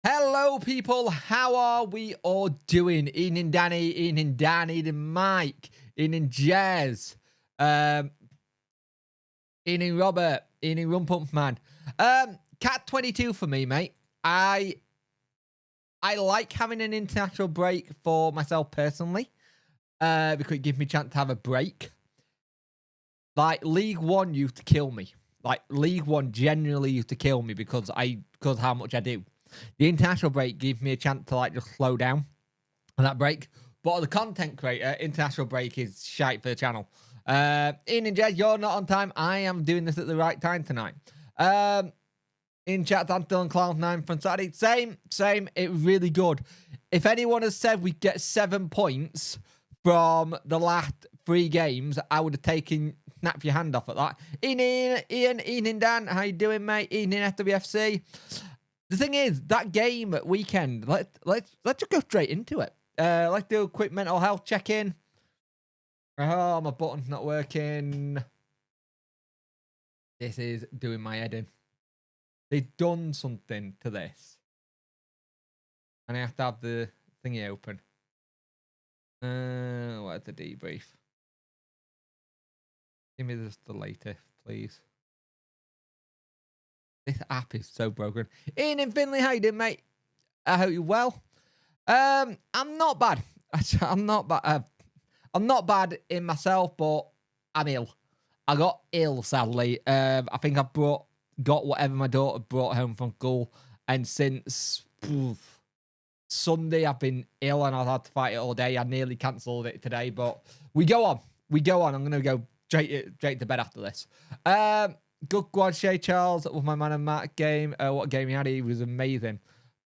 Hello, people. How are we all doing? Evening, Danny. Evening, Dan. Evening, Mike. Evening, Jez. Evening, Robert. Evening, Rumpump Man. Cat 22 for me, mate. I like having an international break for myself personally, because it gives me a chance to have a break. Like, League One used to kill me. Like, League One generally used to kill me because how much I do. The international break gave me a chance to, like, just slow down on that break. But the content creator, international break is shite for the channel. Ian and Jed, you're not on time. I am doing this at the right time tonight. In chat, I'm still on Cloud9 from Saturday. Same. It was really good. If anyone has said we get 7 points from the last 3 games, I would have taken... Snap your hand off at that. Ian, Dan, how you doing, mate? Ian in SWFC. The thing is, that game at weekend, let's just go straight into it. Let's do a quick mental health check-in. Oh, my button's not working. This is doing my head in. They've done something to this. And I have to have the thingy open. Where's the debrief? Give me the latest, please. This app is so broken. Ian in Finley, how you doing, mate? I hope you're well. I'm not bad. I'm not bad. I'm not bad in myself, but I'm ill. I got ill, sadly. I think I got whatever my daughter brought home from school, and since Sunday I've been ill and I've had to fight it all day. I nearly cancelled it today, but we go on. I'm gonna go straight to bed after this. Good quad, Shay Charles with my man and Matt game. What game he had? He was amazing.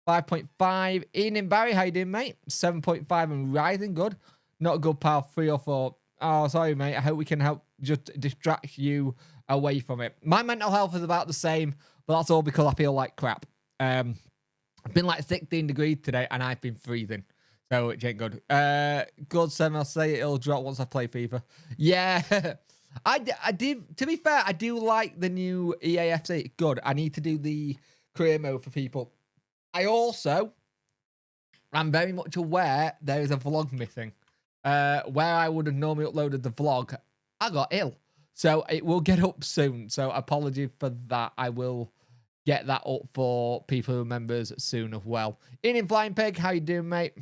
5.5. Ian and Barry, how you doing, mate? 7.5 and rising. Good. Not a good, pal. 3 or 4. Oh, sorry, mate. I hope we can help just distract you away from it. My mental health is about the same, but that's all because I feel like crap. I've been like 16 degrees today, and I've been freezing. So it ain't good. Good 7. I'll say it'll drop once I play FIFA. Yeah. I did. To be fair, I do like the new EAFC. Good. I need to do the career mode for people. I'm very much aware there is a vlog missing. Where I would have normally uploaded the vlog, I got ill. So it will get up soon. So apology for that. I will get that up for people who members soon as well. Ian in Flying Pig, how you doing, mate?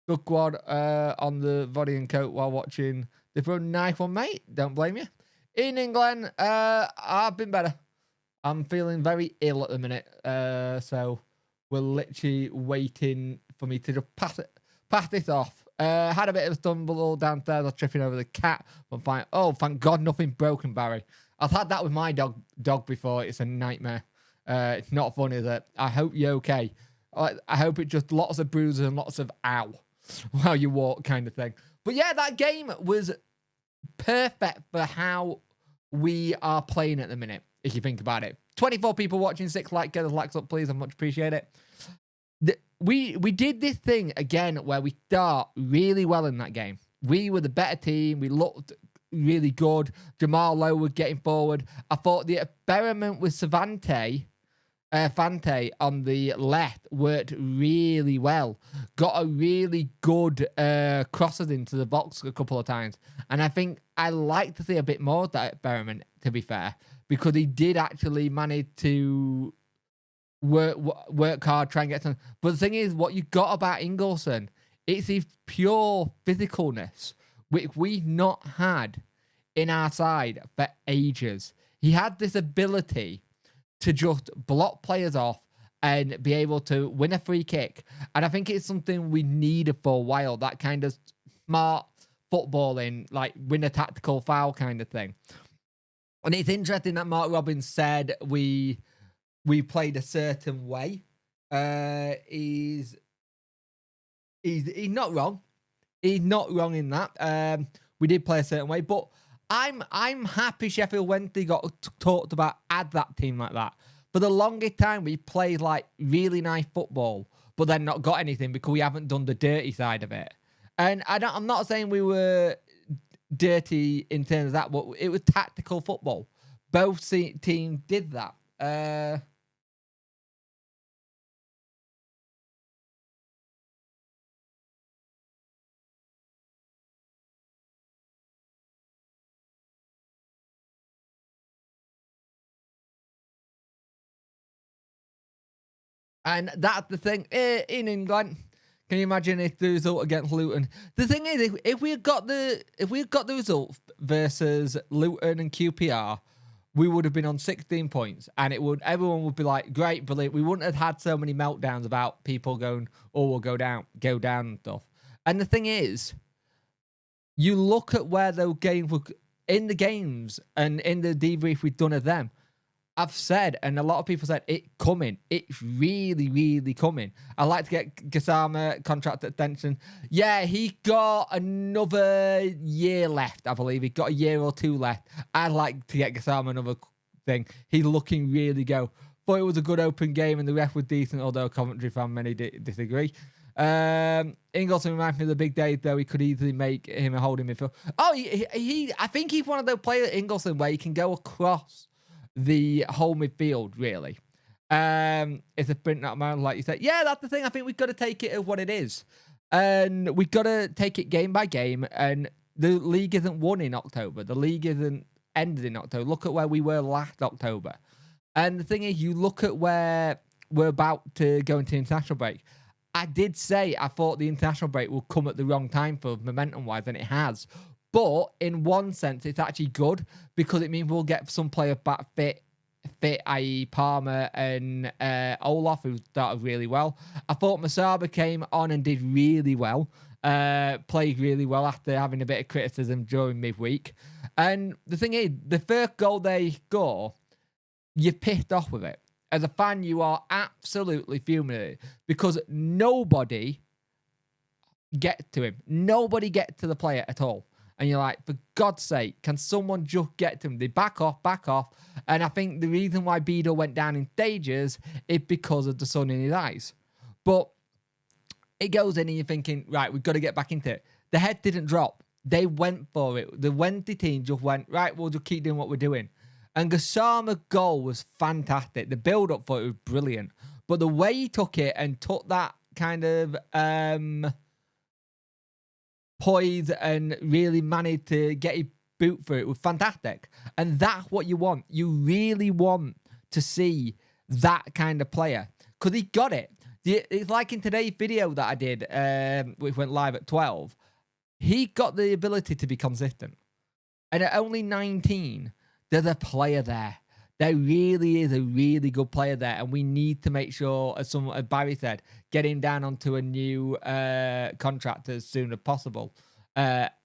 Good quad on the body and coat while watching the pro knife one, mate. Don't blame you. In England, I've been better. I'm feeling very ill at the minute. So we're literally waiting for me to just pass this off. Had a bit of a stumble downstairs. I was tripping over the cat. But fine. Oh, thank God, nothing broken, Barry. I've had that with my dog before. It's a nightmare. It's not fun, is it? I hope you're okay. I hope it's just lots of bruises and lots of ow while you walk kind of thing. But yeah, that game was perfect for how we are playing at the minute, if you think about it. 24 people watching, 6 likes. Get those likes up, please. I much appreciate it. We did this thing again where we start really well in that game. We were the better team. We looked really good. Jamal Lowe was getting forward. I thought the experiment with Fante on the left worked really well. Got a really good crosses into the box a couple of times. And I think I like to see a bit more of that experiment, to be fair, because he did actually manage to work hard, try and get some. But the thing is, what you got about Ingolson, it's his pure physicalness, which we've not had in our side for ages. He had this ability to just block players off and be able to win a free kick. And I think it's something we needed for a while, that kind of smart footballing, like win a tactical foul kind of thing. And it's interesting that Mark Robbins said we played a certain way. He's not wrong. He's not wrong in that. We did play a certain way, but I'm happy Sheffield Wednesday got talked about at that team like that. For the longest time, we played like really nice football, but then not got anything because we haven't done the dirty side of it. And I'm not saying we were dirty in terms of that, but it was tactical football. Both teams did that. And that's the thing in England. Can you imagine if the result against Luton? The thing is, if we got the result versus Luton and QPR, we would have been on 16 points, and everyone would be like, great, brilliant. We wouldn't have had so many meltdowns about people going, oh, we'll go down and stuff. And the thing is, you look at where those games were in the games and in the debrief we've done of them. I've said, and a lot of people said, it's coming. It's really, really coming. I'd like to get Gassama contract extension. Yeah, he got another year left, I believe. He got a year or two left. I'd like to get Gassama another thing. He's looking really go. Thought it was a good open game, and the ref was decent, although Coventry fan many disagree. Ingleson reminds me of the big days, though. He could easily make him a holding midfield. Oh, I think he's one of those players, Ingleson, where he can go across the whole midfield, really. It's a sprint, not a marathon, like you said. Yeah, that's the thing. I think we've got to take it as what it is. And we've got to take it game by game. And the league isn't won in October. The league isn't ended in October. Look at where we were last October. And the thing is, you look at where we're about to go into international break. I did say I thought the international break will come at the wrong time for momentum-wise, and it has. But in one sense, it's actually good because it means we'll get some players back fit, i.e. Palmer and Olaf, who started really well. I thought Masaba came on and did really well, played really well after having a bit of criticism during midweek. And the thing is, the first goal they score, you're pissed off with it. As a fan, you are absolutely fuming at it because nobody gets to him. Nobody gets to the player at all. And you're like, for God's sake, can someone just get to him? They back off. And I think the reason why Beadle went down in stages is because of the sun in his eyes. But it goes in and you're thinking, right, we've got to get back into it. The head didn't drop. They went for it. The Wednesday team just went, right, we'll just keep doing what we're doing. And Gassama's goal was fantastic. The build-up for it was brilliant. But the way he took it and took that kind of poise and really managed to get his boot for it was fantastic. And that's what you want. You really want to see that kind of player because he got it. It's like in today's video that I did, which went live at 12. He got the ability to be consistent. And at only 19, there's a player there. There really is a really good player there. And we need to make sure, as Barry said, get him down onto a new contract as soon as possible,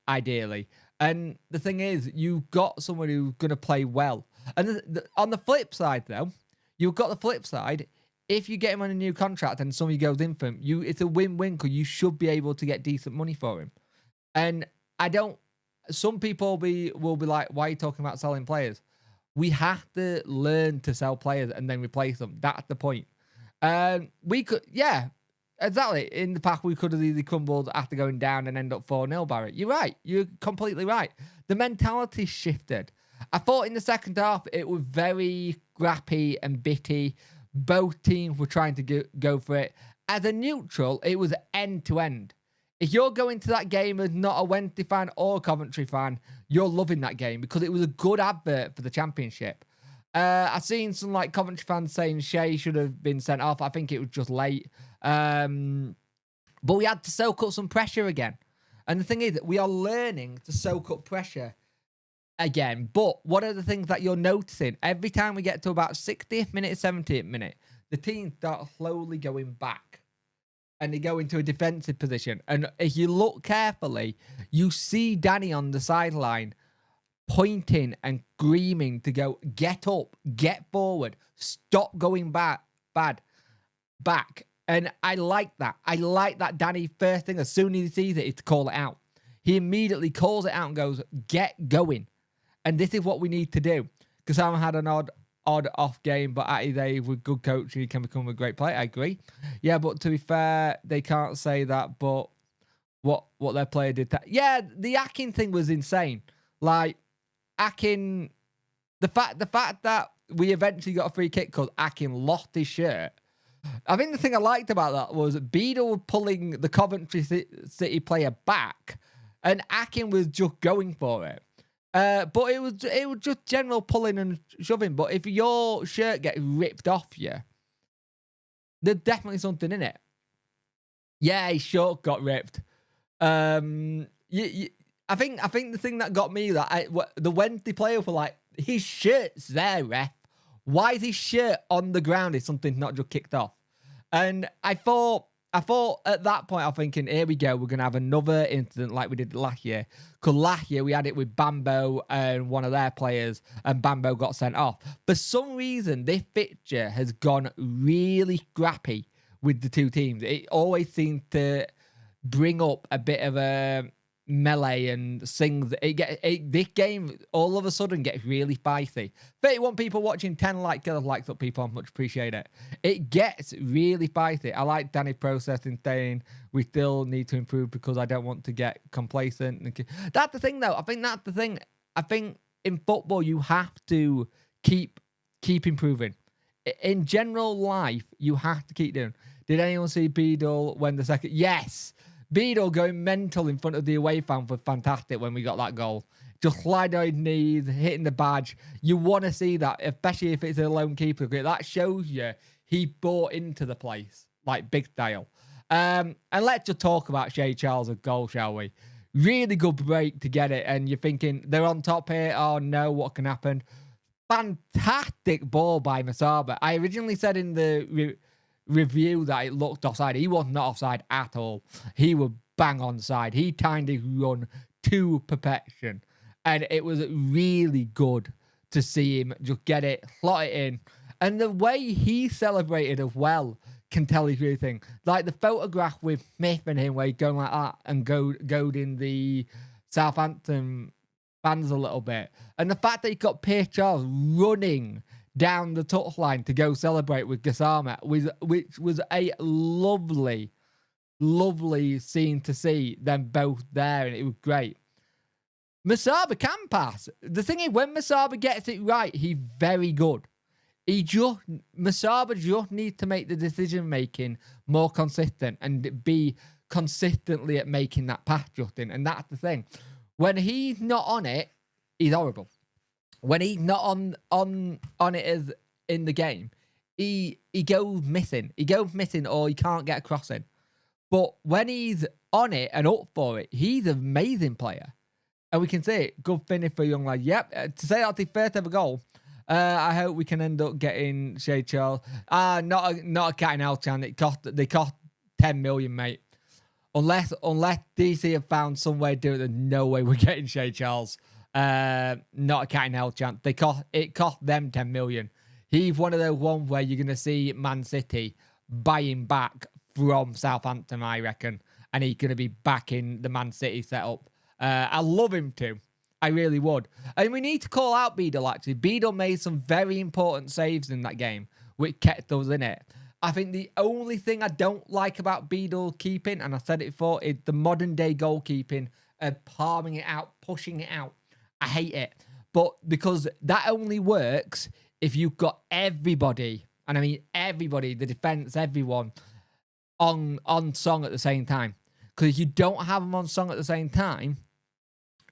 ideally. And the thing is, you've got someone who's going to play well. And on the flip side, though, you've got the flip side. If you get him on a new contract and somebody goes in for him, it's a win-win because you should be able to get decent money for him. And some people will be like, why are you talking about selling players? We have to learn to sell players and then replace them. That's the point. We could, yeah, exactly. In the past, we could have easily crumbled after going down and end up 4-0, Barrett. You're right. You're completely right. The mentality shifted. I thought in the second half, it was very scrappy and bitty. Both teams were trying to go for it. As a neutral, it was end to end. If you're going to that game as not a Wednesday fan or a Coventry fan, you're loving that game because it was a good advert for the championship. I've seen some Coventry fans saying Shea should have been sent off. I think it was just late. But we had to soak up some pressure again. And the thing is, we are learning to soak up pressure again. But one of the things that you're noticing, every time we get to about 60th minute, 70th minute, the team start slowly going back. And they go into a defensive position. And if you look carefully, you see Danny on the sideline pointing and screaming to go, get up, get forward, stop going back. And I like that. I like that Danny, first thing, as soon as he sees it, is to call it out. He immediately calls it out and goes, get going. And this is what we need to do. Because Sam had an odd off game, but at his age with good coaching, he can become a great player. I agree. Yeah, but to be fair, they can't say that. But what their player did, yeah, the Akin thing was insane. Like Akin, the fact that we eventually got a free kick because Akin lost his shirt. I think the thing I liked about that was Beadle pulling the Coventry City player back, and Akin was just going for it. But it was just general pulling and shoving. But if your shirt gets ripped off you, there's definitely something in it. Yeah, his short got ripped. I think the thing that got me the Wednesday player were like, his shirt's there, ref. Why is his shirt on the ground if something's not just kicked off? And I thought at that point, I'm thinking, here we go, we're going to have another incident like we did last year. Because last year we had it with Bambo and one of their players, and Bambo got sent off. For some reason, this fixture has gone really scrappy with the two teams. It always seems to bring up a bit of a melee and things. This game all of a sudden gets really spicy. 31 people watching, 10 likes up, people. I much appreciate it. It gets really spicy. I like Danny processing, saying we still need to improve because I don't want to get complacent. That's the thing, though. I think that's the thing. I think in football you have to keep improving. In general life, you have to keep doing. Did anyone see Beadle when the second? Yes. Beadle going mental in front of the away fan was fantastic when we got that goal. Just sliding on his knees, hitting the badge. You want to see that, especially if it's a lone keeper. That shows you he bought into the place, like big style. And let's just talk about Shea Charles' goal, shall we? Really good break to get it. And you're thinking, they're on top here. Oh, no, what can happen? Fantastic ball by Masaba. I originally said in the review that it looked offside. He was not offside at all. He was bang on side. He timed his run to perfection. And it was really good to see him just get it, slot it in. And the way he celebrated as well can tell he's really thing. Like the photograph with Smith and him where he's going like that and goading the Southampton fans a little bit. And the fact that he got Pierce Charles running down the touchline to go celebrate with Gassama, which was a lovely, lovely scene to see them both there, and it was great. Masaba can pass. The thing is, when Masaba gets it right, he's very good. Masaba just needs to make the decision-making more consistent and be consistently at making that pass, Justin, and that's the thing. When he's not on it, he's horrible. When he's not on it as in the game, he goes missing. He goes missing or he can't get a cross in. But when he's on it and up for it, he's an amazing player. And we can say it. Good finish for a young lad. Yep. To say that's his first ever goal, I hope we can end up getting Shea Charles. Not a cat and house chance. They cost 10 million, mate. Unless DC have found some way to do it, there's no way we're getting Shea Charles. Not a cat and hell chance. It cost them 10 million. He's one of those ones where you're going to see Man City buying back from Southampton, I reckon. And he's going to be back in the Man City setup. I love him too. I really would. And we need to call out Beadle, actually. Beadle made some very important saves in that game, which kept us in it. I think the only thing I don't like about Beadle keeping, and I said it before, is the modern day goalkeeping, palming it out, pushing it out. I hate it. But because that only works if you've got everybody, and I mean everybody, the defense, everyone, on song at the same time. Because if you don't have them on song at the same time,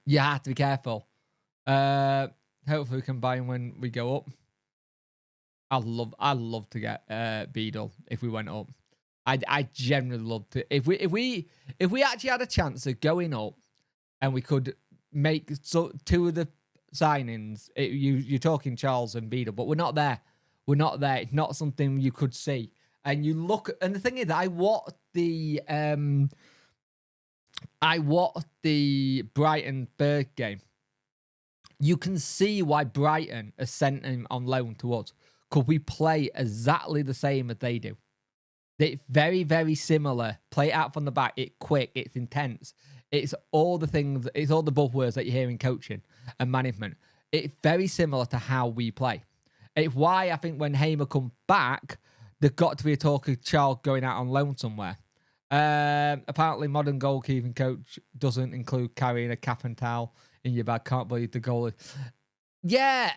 you have to be careful. Hopefully we can buy him when we go up. I'd love to get Beadle if we went up. I generally love to. If we actually had a chance of going up and we could make two of the signings, you're talking Charles and Beadle, but we're not there. We're not there. It's not something you could see. And you look, and the thing is, I watched the Brighton Berg game. You can see why Brighton has sent him on loan to us, because we play exactly the same as they do. It's very, very similar. Play it out from the back. It's quick. It's intense. It's all the things. It's all the buzzwords that you hear in coaching and management. It's very similar to how we play. It's why I think when Hamer comes back, there's got to be a talk of Charles going out on loan somewhere. Apparently, modern goalkeeping coach doesn't include carrying a cap and towel in your bag. Can't believe the goalie. Yeah,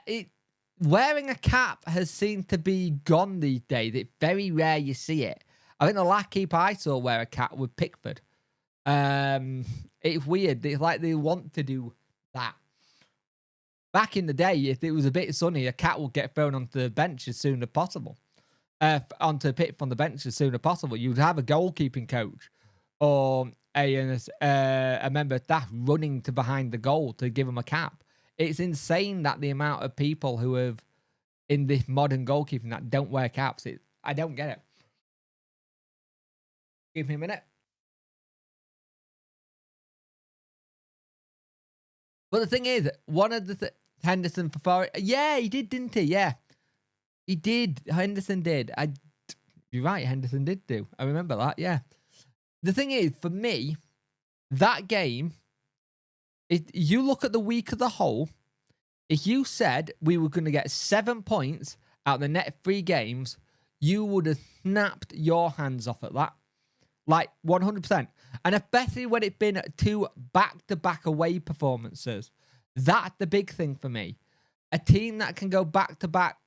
wearing a cap has seemed to be gone these days. It's very rare you see it. I think the last keeper I saw wear a cap was Pickford. It's weird. It's like they want to do that. Back in the day, if it was a bit sunny, a cat would get thrown onto the bench as soon as possible. onto pitch from the bench as soon as possible. You'd have a goalkeeping coach or a member of staff running to behind the goal to give them a cap. It's insane that the amount of people who have in this modern goalkeeping that don't wear caps. I don't get it. Give me a minute. But the thing is, one of the Henderson for yeah, he did, didn't he? Yeah, he did. Henderson did. You're right. Henderson did do. I remember that. Yeah. The thing is, for me, that game, if you look at the week as a whole, if you said we were going to get 7 points out of the next 3 games, you would have snapped your hands off at that. Like 100%. And especially when it's been 2 back-to-back away performances. That's the big thing for me. A team that can go back-to-back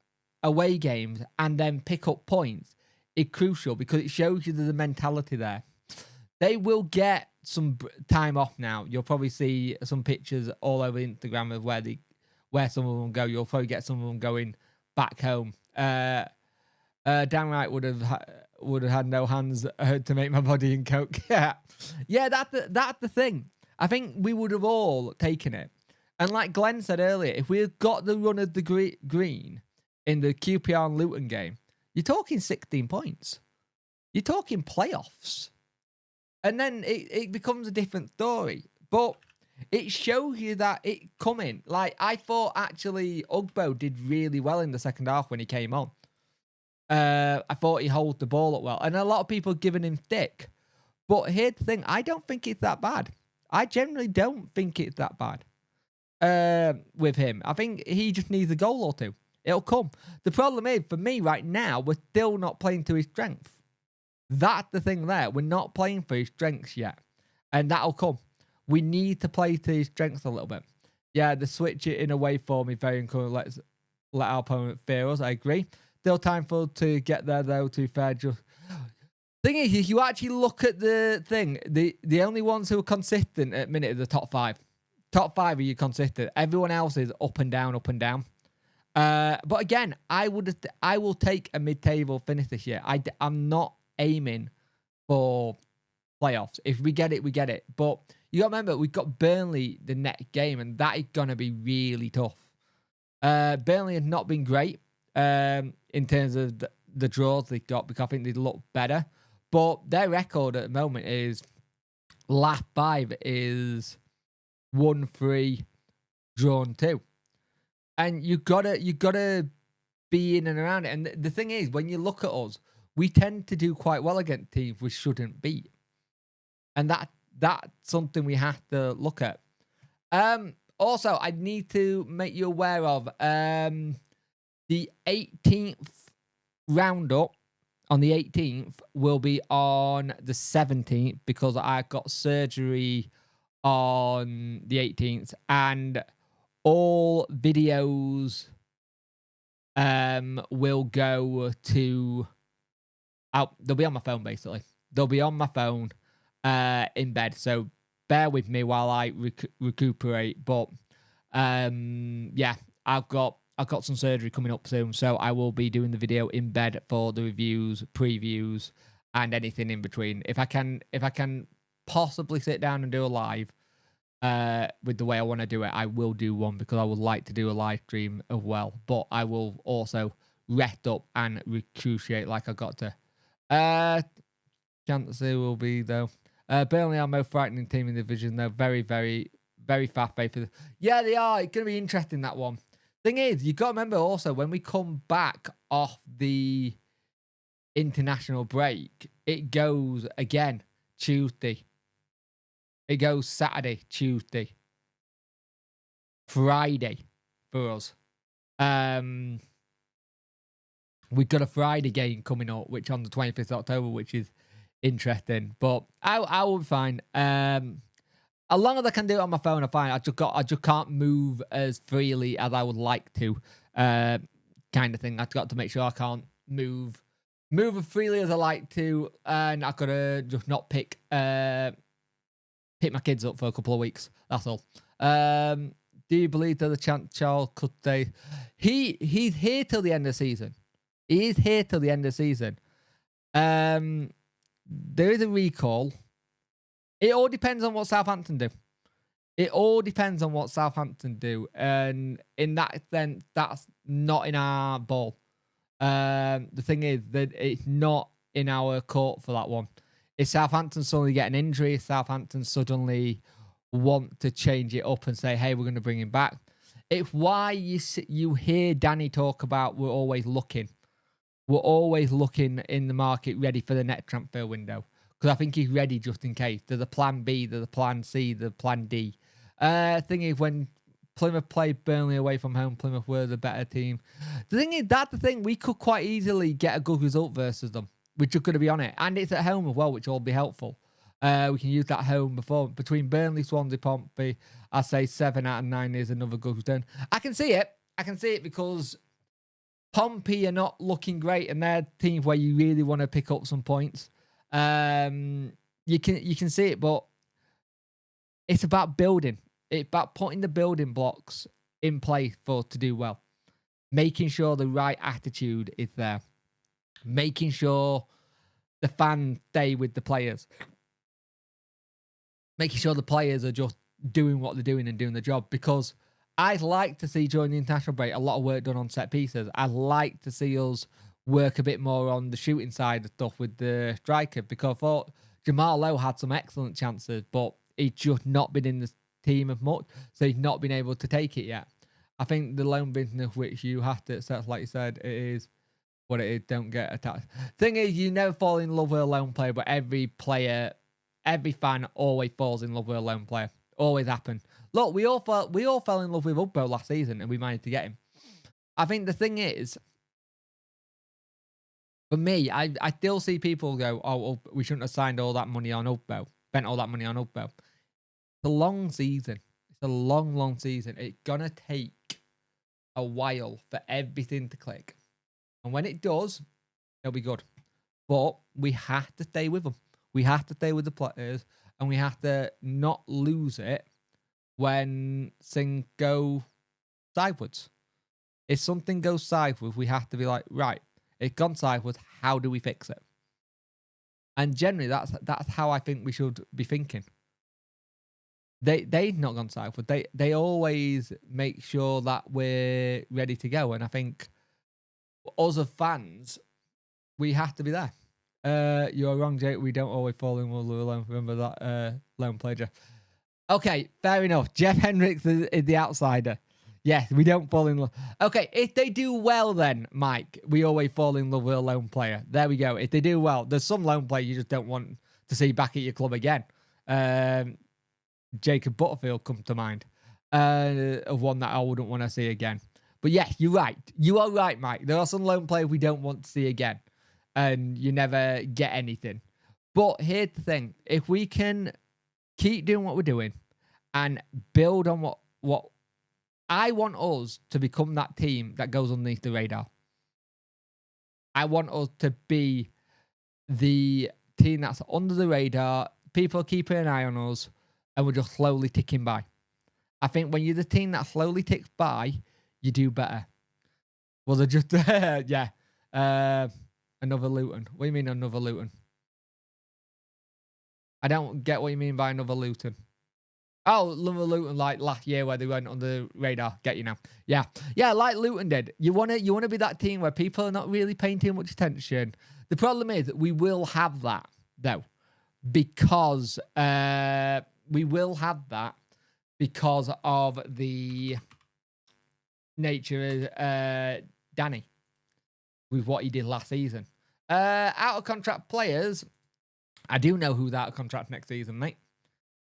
away games and then pick up points is crucial because it shows you the mentality there. They will get some time off now. You'll probably see some pictures all over Instagram of where some of them go. You'll probably get some of them going back home. Downright would have had no hands to make my body in coke. Yeah, that's the thing. I think we would have all taken it. And like Glenn said earlier, if we had got the run of the green in the QPR and Luton game, you're talking 16 points. You're talking playoffs. And then it becomes a different story. But it shows you that it coming. Like, I thought actually Ugbo did really well in the second half when he came on. I thought he held the ball up well. And a lot of people giving him stick. But here's the thing. I don't think it's that bad. I generally don't think it's that bad with him. I think he just needs a goal or 2. It'll come. The problem is, for me right now, we're still not playing to his strength. That's the thing there. We're not playing for his strengths yet. And that'll come. We need to play to his strengths a little bit. Yeah, the switch it in a way for me very encouraging. Let our opponent fear us. I agree. Still time for to get there, though, to be fair. Just thing is, if you actually look at the thing, the only ones who are consistent at minute are the top 5. Top 5 are you consistent. Everyone else is up and down, up and down. But again, I will take a mid-table finish this year. I'm not aiming for playoffs. If we get it, we get it. But you got to remember, we've got Burnley the next game, and that is going to be really tough. Burnley have not been great in terms of the draws they got, because I think they look better. But their record at the moment is last 5 is 1-3, drawn 2. And you gotta be in and around it. And the thing is, when you look at us, we tend to do quite well against teams we shouldn't beat. And that's something we have to look at. Also, I need to make you aware of the 18th roundup on the 18th will be on the 17th, because I got surgery on the 18th, and all videos will go to they'll be on my phone, basically. They'll be on my phone in bed, so bear with me while I recuperate. But yeah, I've got some surgery coming up soon, so I will be doing the video in bed for the reviews, previews, and anything in between. If I can possibly sit down and do a live with the way I want to do it, I will do one, because I would like to do a live stream as well. But I will also rest up and recuperate like I got to. Chances will be, though. Burnley are most frightening team in the division, though. Very, very, very fast-paced. Yeah, they are. It's going to be interesting, that one. Thing is, you got to remember also, when we come back off the international break, it goes again Tuesday. It goes Saturday, Tuesday, Friday for us. We've got a Friday game coming up, which on the 25th of October, which is interesting. But I will be fine. As long as I can do it on my phone, I'm fine. I just can't move as freely as I would like to, kind of thing. I've got to make sure I can't move as freely as I like to, and I've got to just not pick my kids up for a couple of weeks. That's all. Do you believe that the chance Charles could stay? He's here till the end of the season. He is here till the end of the season. There is a recall. It all depends on what Southampton do. It all depends on what Southampton do. And in that sense, that's not in our ball. The thing is that it's not in our court for that one. If Southampton suddenly get an injury, if Southampton suddenly want to change it up and say, hey, we're going to bring him back. It's why you hear Danny talk about we're always looking. We're always looking in the market ready for the next transfer window. Because I think he's ready just in case. There's a plan B, there's a plan C, there's a plan D. Thing is, when Plymouth played Burnley away from home, Plymouth were the better team. The thing is, that's the thing. We could quite easily get a good result versus them. We're just going to be on it. And it's at home as well, which will be helpful. We can use that home before. Between Burnley, Swansea, Pompey, I say 7 out of 9 is another good return. I can see it. I can see it because Pompey are not looking great, and they're teams where you really want to pick up some points. You can see it, but it's about building. It's about putting the building blocks in place to do well. Making sure the right attitude is there. Making sure the fans stay with the players. Making sure the players are just doing what they're doing and doing the job. Because I'd like to see during the international break a lot of work done on set pieces. I'd like to see us work a bit more on the shooting side of stuff with the striker. Because I thought Jamal Lowe had some excellent chances, but he's just not been in the team of much. So he's not been able to take it yet. I think the loan business, which you have to accept, like you said, it is what it is. Don't get attached. Thing is, you never fall in love with a lone player, but every player, every fan always falls in love with a lone player. Always happen. Look, we all fell in love with Ugbo last season, and we managed to get him. I think the thing is, for me, I still see people go, oh, we shouldn't have signed all that money on Ugbo, spent all that money on Ugbo. It's a long season. It's a long, long season. It's gonna take a while for everything to click. And when it does, it'll be good. But we have to stay with them. We have to stay with the players, and we have to not lose it when things go sideways. If something goes sideways, we have to be like, right, it's gone sideways. How do we fix it? And generally, that's how I think we should be thinking. They've not gone sideways. They always make sure that we're ready to go. And I think us as fans, we have to be there. You're wrong, Jake. We don't always fall in love with a loan. Remember that loan player, Jeff? Okay, fair enough. Jeff Hendricks is the outsider. Yes, we don't fall in love. Okay, if they do well then, Mike, we always fall in love with a lone player. There we go. If they do well, there's some lone player you just don't want to see back at your club again. Jacob Butterfield comes to mind. Of one that I wouldn't want to see again. But yes, you're right. You are right, Mike. There are some lone players we don't want to see again. And you never get anything. But here's the thing. If we can keep doing what we're doing and build on what I want us to become, that team that goes underneath the radar. I want us to be the team that's under the radar. People are keeping an eye on us, and we're just slowly ticking by. I think when you're the team that slowly ticks by, you do better. Was it just yeah? Another Luton. What do you mean another Luton? I don't get what you mean by another Luton. Oh, another Luton like last year where they went on the radar. Get you now. Yeah. Yeah, like Luton did. You wanna be that team where people are not really paying too much attention. The problem is that we will have that, though. Because we will have that because of the nature of Danny with what he did last season. Out of contract players, I do know who's out of contract next season, mate.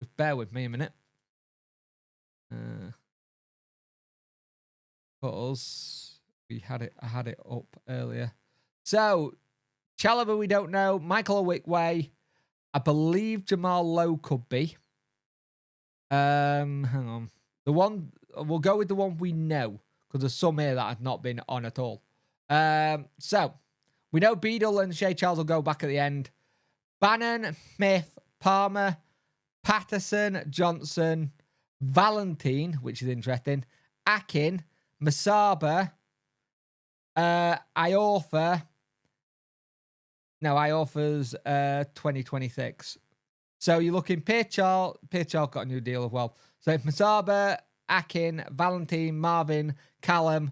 Just bear with me a minute. Because I had it up earlier. So Chalobah, we don't know. Michael Owickway. I believe Jamal Lowe could be. Hang on. We'll go with the one we know, because there's some here that have not been on at all. So we know Beadle and Shea Charles will go back at the end. Bannon, Smith, Palmer, Patterson, Johnson, Valentine, which is interesting, Akin, Masaba, Iorfa. No, Iorfa's 2026. So you're looking Pierre-Charles got a new deal as well. So Masaba, Akin, Valentine, Marvin, Callum,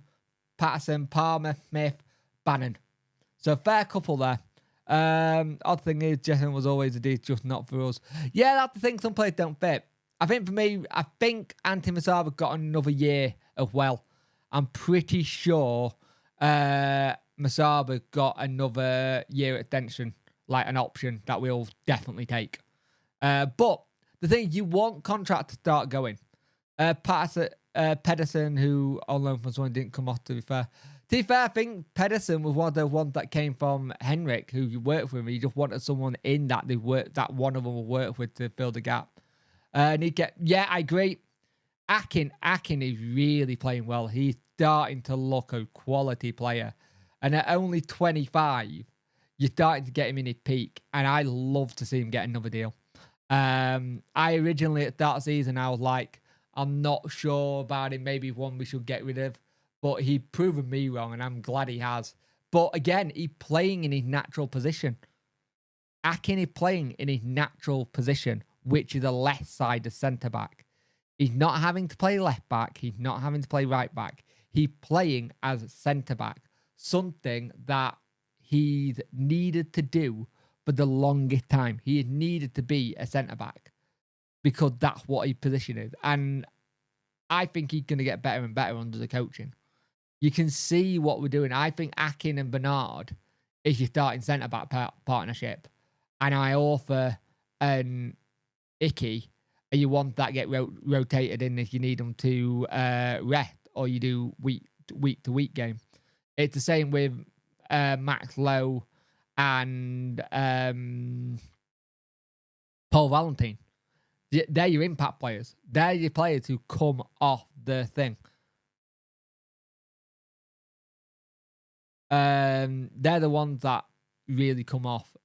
Patterson, Palmer, Smith, Bannon. So fair couple there. Odd thing is, Jessen was always a D, just not for us. Yeah, that's the thing. Some players don't fit. I think for me, I think Antti Masaba got another year as well. I'm pretty sure Masaba got another year extension, like an option that we'll definitely take. But the thing, you want contract to start going. Pedersen, who on loan from someone didn't come off, to be fair. To be fair, I think Pedersen was one of the ones that came from Henrik, who you worked with. He just wanted someone in that that one of them will work with to fill the gap. And I agree. Akin is really playing well. He's starting to look a quality player. And at only 25, you're starting to get him in his peak. And I love to see him get another deal. I originally, at that season, I was like, I'm not sure about him. Maybe one we should get rid of. But he proven me wrong, and I'm glad he has. But again, he's playing in his natural position. Akin is playing in his natural position, which is a left side of centre-back. He's not having to play left-back. He's not having to play right-back. He's playing as centre-back. Something that he's needed to do for the longest time. He needed to be a centre-back because that's what his position is. And I think he's going to get better and better under the coaching. You can see what we're doing. I think Akin and Bernard is your starting centre-back partnership. And Iorfa and Icky are you want that get rotated in if you need them to rest or you do week-to-week game. It's the same with Max Lowe and Paul Valentine. They're your impact players. They're your players who come off the thing. They're the ones that really come off.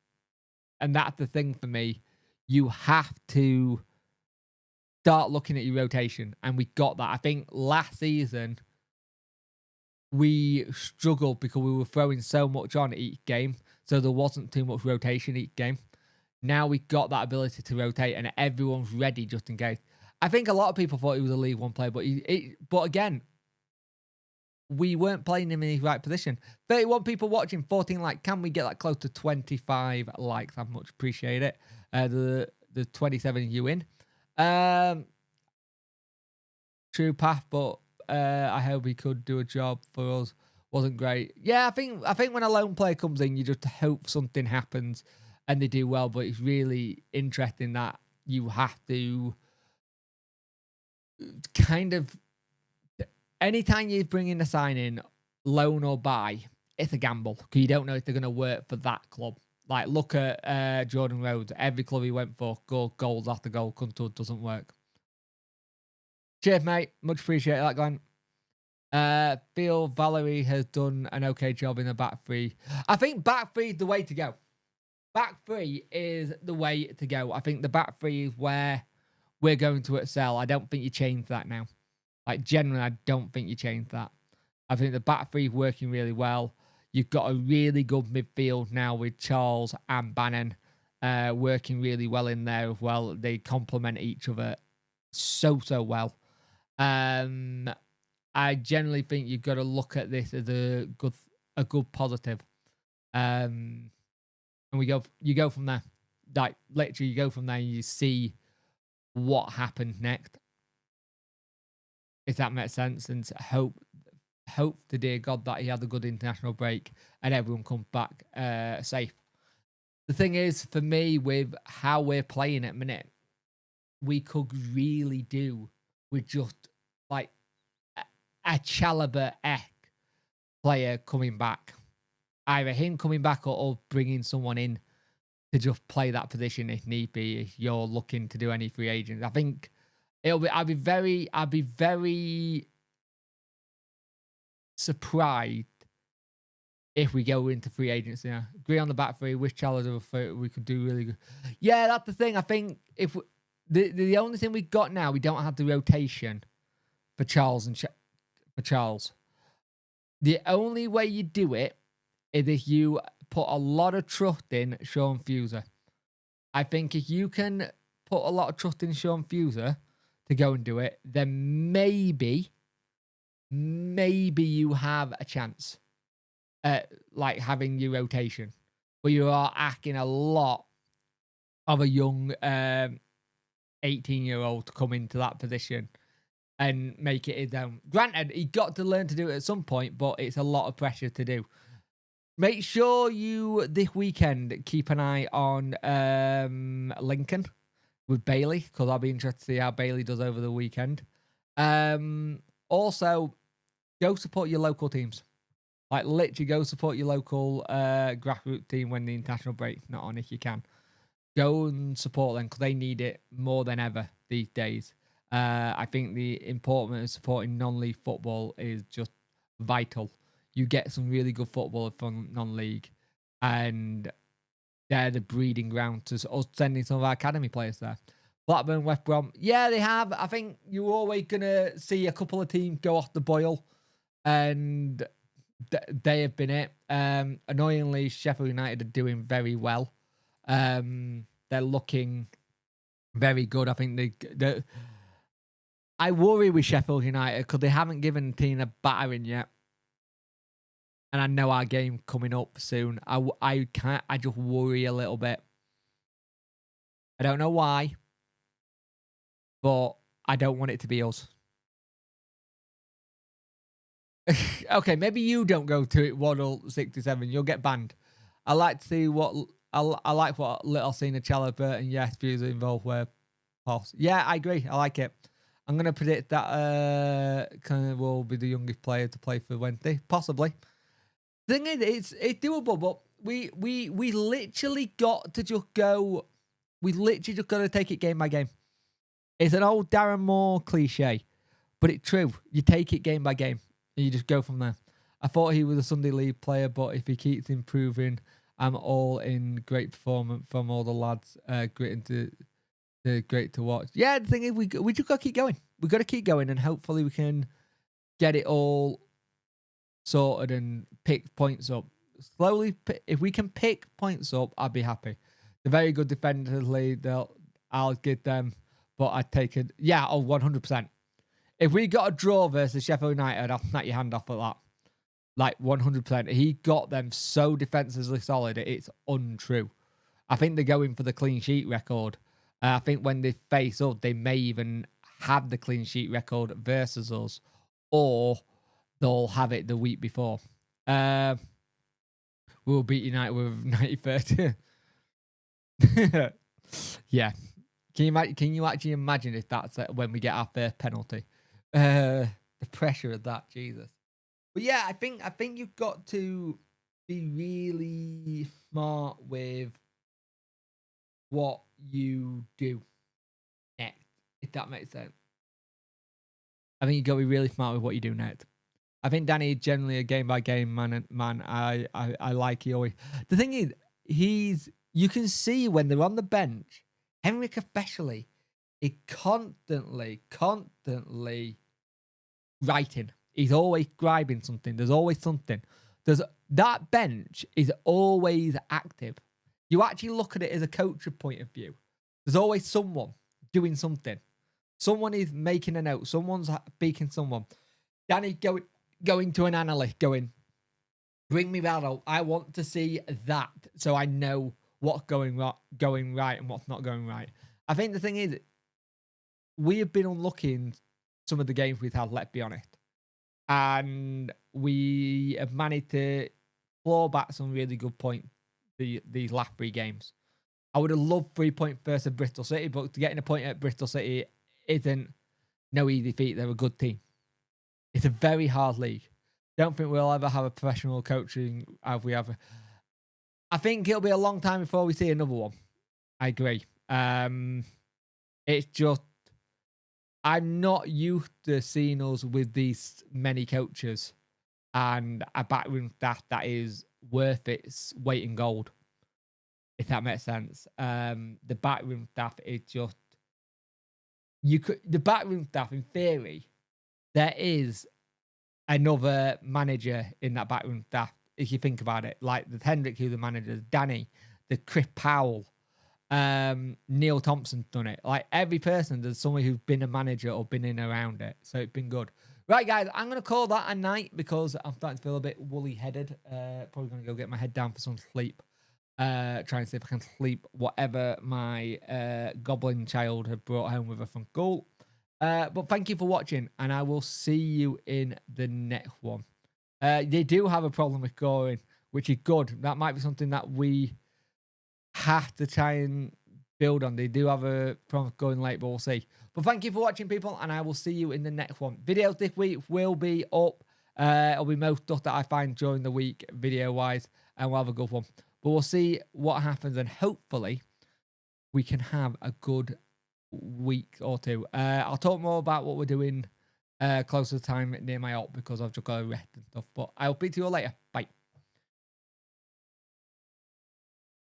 And that's the thing for me. You have to start looking at your rotation. And we got that. I think last season, we struggled because we were throwing so much on each game. So there wasn't too much rotation each game. Now we got that ability to rotate and everyone's ready just in case. I think a lot of people thought he was a League One player, but but again, we weren't playing him in his right position. 31 people watching, 14 likes. Can we get that close to 25 likes? I much appreciate it. The 27 you in. True path, but I hope he could do a job for us. Wasn't great. Yeah, I think when a lone player comes in, you just hope something happens and they do well. But it's really interesting that you have to kind of, anytime you bring in a sign in, loan or buy, it's a gamble because you don't know if they're going to work for that club. Like, look at Jordan Rhodes. Every club he went for, goals after goal, doesn't work. Cheers, mate. Much appreciate that, Glenn. Feel Valerie has done an okay job in the back three. I think back three is the way to go. Back three is the way to go. I think the back three is where we're going to excel. I don't think you change that now. Like, generally, I don't think you change that. I think the back three is working really well. You've got a really good midfield now with Charles and Bannon working really well in there as well. They complement each other so well. I generally think you've got to look at this as a good positive. And you go from there. Like, literally, you go from there and you see what happened next. If that makes sense. And hope to dear God that he had a good international break and everyone comes back safe. The thing is, for me, with how we're playing at the minute, we could really do with just like a Chalobah-esque player coming back. Either him coming back or bringing someone in to just play that position if need be, if you're looking to do any free agents. I think I'd be very surprised if we go into free agency. Yeah. Agree on the back three. Wish Chalobah we could do really good. Yeah, that's the thing. I think if the only thing we got now, we don't have the rotation for Charles and for Charles. The only way you do it is if you put a lot of trust in Sean Fuser. I think if you can put a lot of trust in Sean Fuser to go and do it, then maybe you have a chance at like having your rotation, but you are asking a lot of a young 18-year-old to come into that position and make it his own. Granted, he got to learn to do it at some point, but it's a lot of pressure to do. Make sure you, this weekend, keep an eye on Lincoln with Bailey, because I'll be interested to see how Bailey does over the weekend. Also, go support your local teams. Like, literally go support your local grassroots team when the international break's not on, if you can. Go and support them, because they need it more than ever these days. I think the importance of supporting non-league football is just vital. You get some really good football from non-league, and they're the breeding ground to us sending some of our academy players there. Blackburn, West Brom, yeah, they have. I think you're always going to see a couple of teams go off the boil, and they have been it. Annoyingly, Sheffield United are doing very well. They're looking very good. I think I worry with Sheffield United because they haven't given the team a battering yet. And I know our game coming up soon. I just worry a little bit. I don't know why, but I don't want it to be us. Okay, maybe you don't go to it, Waddle 67. You'll get banned. I like to see what I like what little Cena Chalobah and yes, views are involved where possible. Yeah, I agree. I like it. I'm gonna predict that kind of will be the youngest player to play for Wednesday, possibly. Thing is, it's doable, but we literally got to just go. We literally just got to take it game by game. It's an old Darren Moore cliche, but it's true. You take it game by game, and you just go from there. I thought he was a Sunday League player, but if he keeps improving, I'm all in. Great performance from all the lads. Great to watch. Yeah, the thing is, we just got to keep going. We got to keep going, and hopefully we can get it all sorted and pick points up slowly. If we can pick points up, I'd be happy. They're very good defensively. I'll give them, but I'd take it. Yeah, 100%. If we got a draw versus Sheffield United, I'll snap your hand off at that. Like 100%. He got them so defensively solid, it's untrue. I think they're going for the clean sheet record. I think when they face up, they may even have the clean sheet record versus us, or they'll have it the week before. We'll beat United with 93rd. Yeah. Can you actually imagine if that's when we get our first penalty? The pressure of that, Jesus. But yeah, I think you've got to be really smart with what you do next, if that makes sense. I think you've got to be really smart with what you do next. I think Danny is generally a game by game man. I like he always. The thing is, you can see when they're on the bench, Henrik especially, is constantly writing. He's always scribing something. There's always something. That bench is always active. You actually look at it as a coach's point of view. There's always someone doing something. Someone is making a note. Someone's speaking to someone. Danny going to an analyst, going, bring me that up. I want to see that so I know what's going right and what's not going right. I think the thing is, we have been unlucky in some of the games we've had, let's be honest. And we have managed to claw back some really good points these last 3 games. I would have loved 3 points versus Bristol City, but getting a point at Bristol City isn't no easy feat. They're a good team. It's a very hard league. Don't think we'll ever have a professional coaching as we have. I think it'll be a long time before we see another one. I agree. It's just, I'm not used to seeing us with these many coaches and a backroom staff that is worth its weight in gold, if that makes sense. The backroom staff is just, the backroom staff, in theory, there is another manager in that backroom staff, if you think about it. Like the Hendrick, who the manager, Danny, the Chris Powell, Neil Thompson's done it. Like every person, there's someone who's been a manager or been in around it. So it's been good. Right, guys, I'm going to call that a night because I'm starting to feel a bit woolly-headed. Probably going to go get my head down for some sleep. Try and see if I can sleep whatever my goblin child had brought home with her from school. But thank you for watching, and I will see you in the next one. They do have a problem with scoring, which is good. That might be something that we have to try and build on. They do have a problem going late, but we'll see. But thank you for watching, people, and I will see you in the next one. Videos this week will be up. It'll be most stuff that I find during the week, video-wise, and we'll have a good one. But we'll see what happens, and hopefully we can have a good week or two. I'll talk more about what we're doing closer to time near my op because I've just got to rest and stuff. But I'll speak to you all later.